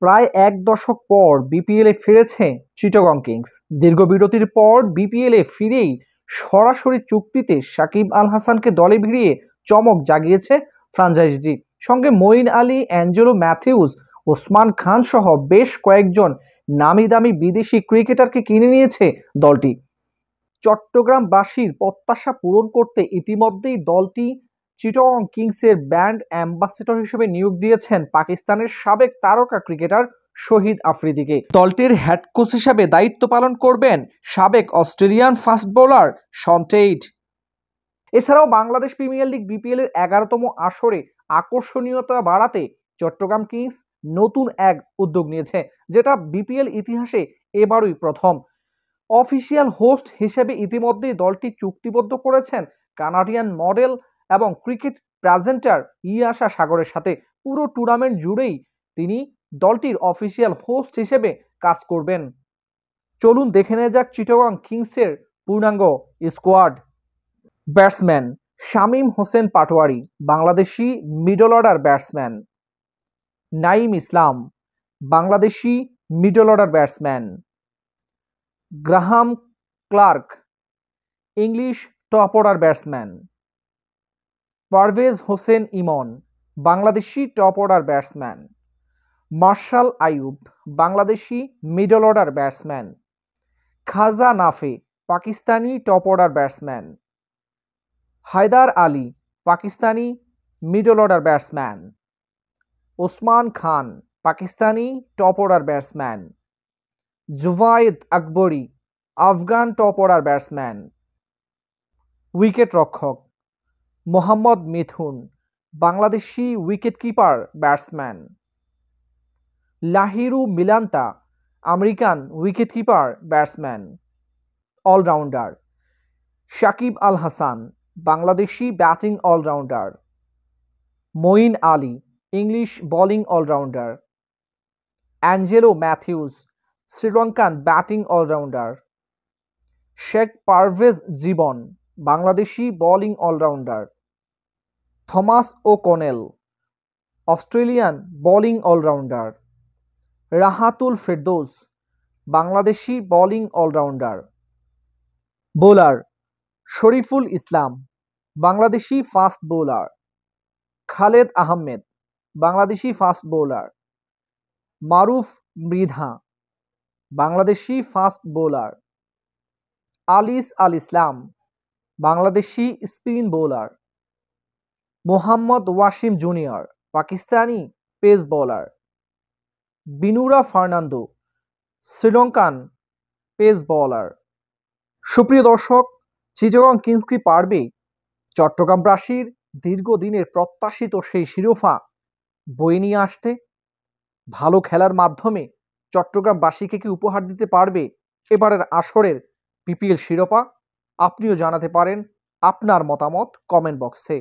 প্রায় এক দশক পর বিপিএলে ফিরেছে চিটাগং কিংস। দীর্ঘ বিরতির পর বিপিএলে ফিরেই সরাসরি চুক্তিতে সাকিব আল হাসানকে দলে ভিড়িয়ে চমক জাগিয়েছে ফ্র্যাঞ্চাইজিটি। সঙ্গে মঈন আলী, অ্যাঞ্জেলো ম্যাথিউস, ওসমান খান সহ বেশ কয়েকজন নামি দামি বিদেশি ক্রিকেটারকে কিনে নিয়েছে দলটি। চট্টগ্রামবাসীর প্রত্যাশা পূরণ করতে ইতিমধ্যেই দলটি চিটাগং কিংসের ব্র্যান্ড অ্যাম্বাসেডর হিসেবে নিয়োগ দিয়েছেন পাকিস্তানের সাবেক তারকা ক্রিকেটার শহীদ আফ্রিদিকে। দলটির হেড কোচ হিসেবে দায়িত্ব পালন করবেন সাবেক Australian fast bowler Shaun Tait. এছাড়াও বাংলাদেশ প্রিমিয়ার লিগ বিপিএল এর 11তম আসরে আকর্ষণীয়তা বাড়াতে চট্টগ্রাম কিংস নতুন এক উদ্যোগ নিয়েছে, যেটা বিপিএল ইতিহাসে এবারই প্রথম। অফিসিয়াল হোস্ট হিসেবে ইতিমধ্যেই দলটি চুক্তিবদ্ধ করেছেন কানাডিয়ান মডেল এবং ক্রিকেট প্রেজেন্টার ইয়াশা সাগরের সাথে। পুরো টুর্নামেন্ট জুড়েই তিনি দলটির অফিসিয়াল হোস্ট হিসেবে কাজ করবেন। চলুন দেখে নেওয়া যাক চিটাগং কিংসের পূর্ণাঙ্গ squad. Batsman Shamim Hossain Patwari, Bangladeshi middle order batsman. Naim Islam, Bangladeshi middle order batsman. Graham Clarke, English top order batsman. Parvez Hossain Emon, Bangladeshi top order batsman. Marshall Ayub, Bangladeshi middle order batsman. Khawaja Nafay, Pakistani top order batsman. Haider Ali, Pakistani middle order batsman. Usman Khan, Pakistani top order batsman. Zubaid Akbari, Afghan top order batsman. Wicket রক্ষক Mohammad Mithun, Bangladeshi wicket keeper batsman. Lahiru Milantha, American wicket keeper batsman. All rounder Shakib Al Hasan, Bangladeshi batting all rounder. Moeen Ali, English bowling all rounder. Angelo Mathews, Sri Lankan batting all rounder. Sheikh Parvez Jibon, Bangladeshi bowling all rounder. Thomas O'Connell, Australian bowling all rounder. Rahatul Ferdous, Bangladeshi bowling all rounder. Bowler Shoriful Islam, Bangladeshi fast bowler. Khaled Ahmed, Bangladeshi fast bowler. Maruf Mridha, Bangladeshi fast bowler. Alis Al Islam, Bangladeshi spin bowler. Mohammad Wasim junior, Pakistani pace bowler. Binura Fernando, Sri Lankan pace bowler. সুপ্রিয় দর্শক, Chittagong Kings কি পারবে চট্টগ্রামবাসীর দীর্ঘদিনের প্রত্যাশিত সেই শিরোপা বয়ে নিয়ে আসতে? ভালো খেলার মাধ্যমে চট্টগ্রামবাসীকে কি উপহার দিতে পারবে এবারের আসরের বিপিএল শিরোপা? আপনিও জানাতে পারেন আপনার মতামত কমেন্ট বক্সে।